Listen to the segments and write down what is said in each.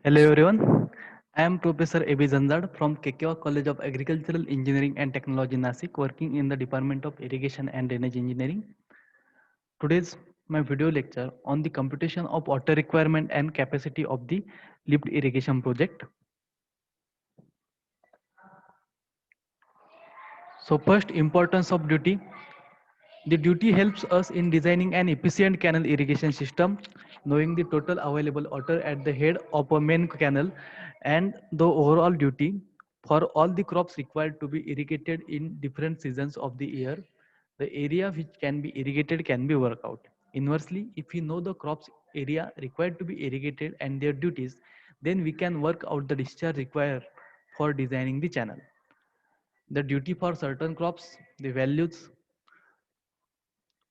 Hello everyone. I am Professor A.B. Zanzad from Kekewa College of Agricultural Engineering and Technology Nasik, working in the Department of Irrigation and Drainage Engineering. Today's my video lecture on the computation of water requirement and capacity of the lift irrigation project. So first, importance of duty. The duty helps us in designing an efficient canal irrigation system, knowing the total available water at the head of a main canal and the overall duty for all the crops required to be irrigated in different seasons of the year. The area which can be irrigated can be worked out. Inversely, if we know the crops area required to be irrigated and their duties, then we can work out the discharge required for designing the channel. The duty for certain crops, the values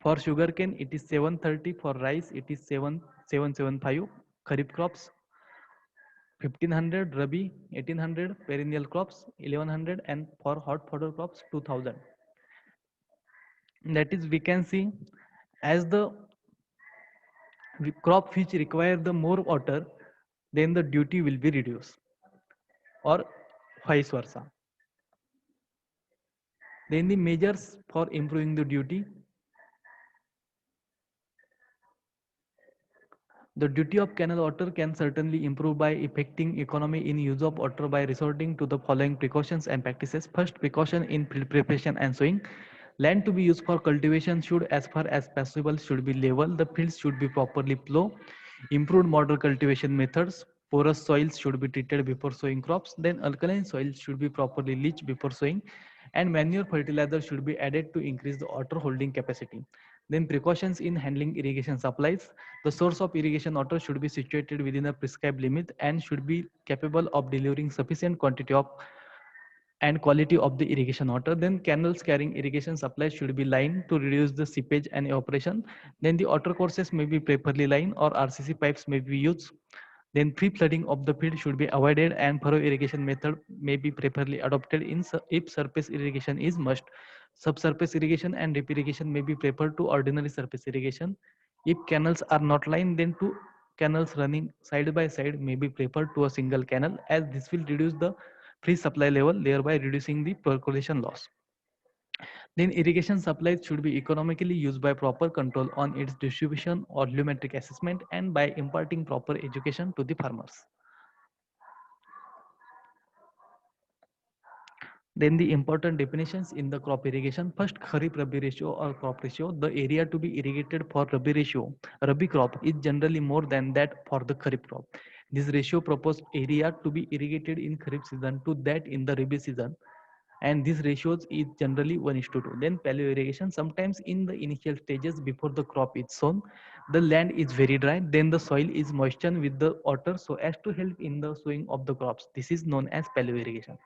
for sugarcane, it is 730. For rice, it is 7775. Kharif crops, 1500. Rabi, 1800. Perennial crops, 1100. And for hot fodder crops, 2000. That is, we can see as the crop which require the more water, then the duty will be reduced, or vice versa. Then the measures for improving the duty. The duty of canal water can certainly improve by affecting economy in use of water by resorting to the following precautions and practices. First, precaution in field preparation and sowing. Land to be used for cultivation should, as far as possible, should be level. The fields should be properly ploughed. Improved modern cultivation methods. Porous soils should be treated before sowing crops. Then alkaline soils should be properly leached before sowing. And manure fertilizer should be added to increase the water holding capacity. Then precautions in handling irrigation supplies. The source of irrigation water should be situated within a prescribed limit and should be capable of delivering sufficient quantity of and quality of the irrigation water. Then canals carrying irrigation supplies should be lined to reduce the seepage and evaporation. Then the water courses may be properly lined or RCC pipes may be used. Then pre-flooding of the field should be avoided and furrow irrigation method may be properly adopted if surface irrigation is must. Subsurface irrigation and drip irrigation may be preferred to ordinary surface irrigation. If canals are not lined, then two canals running side by side may be preferred to a single canal, as this will reduce the free supply level, thereby reducing the percolation loss. Then irrigation supplies should be economically used by proper control on its distribution or volumetric assessment and by imparting proper education to the farmers. Then the important definitions in the crop irrigation. First, Kharif Rabi ratio or crop ratio. The area to be irrigated for Rabi ratio, Rabi crop, is generally more than that for the Kharif crop. This ratio proposed area to be irrigated in Kharif season to that in the Rabi season, and these ratios is generally 1:2. Then paleo irrigation. Sometimes in the initial stages before the crop is sown, the land is very dry, then the soil is moistened with the water so as to help in the sowing of the crops. This is known as paleo irrigation.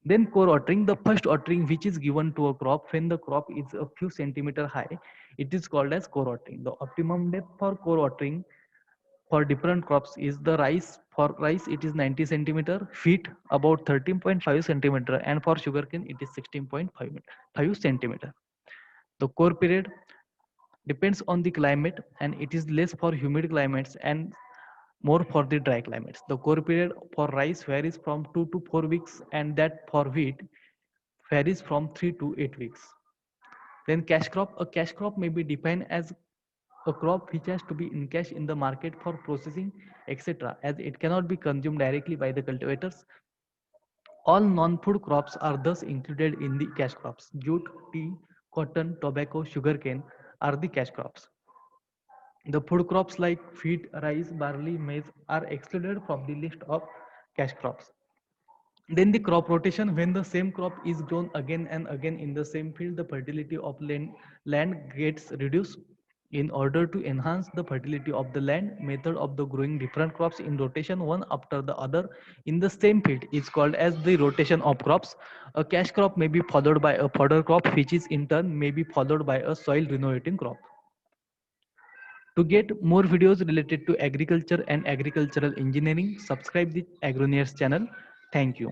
Then core watering, the first watering which is given to a crop when the crop is a few centimeter high, it is called as core watering. The optimum depth for core watering for different crops is the rice. For rice it is 90 centimeter feet, about 13.5 centimeter, and for sugarcane it is 16.5 centimeter. The core period depends on the climate, and it is less for humid climates and more for the dry climates. The core period for rice varies from 2 to 4 weeks, and that for wheat varies from 3 to 8 weeks. Then cash crop. A cash crop may be defined as a crop which has to be in cash in the market for processing, etc., as it cannot be consumed directly by the cultivators. All non-food crops are thus included in the cash crops. Jute, tea, cotton, tobacco, sugarcane are the cash crops. The food crops like wheat, rice, barley, maize are excluded from the list of cash crops. Then the crop rotation. When the same crop is grown again and again in the same field, the fertility of land gets reduced. In order to enhance the fertility of the land, method of the growing different crops in rotation one after the other in the same field is called as the rotation of crops. A cash crop may be followed by a fodder crop, which is in turn may be followed by a soil renovating crop. To get more videos related to agriculture and agricultural engineering, subscribe the Agroneers channel. Thank you.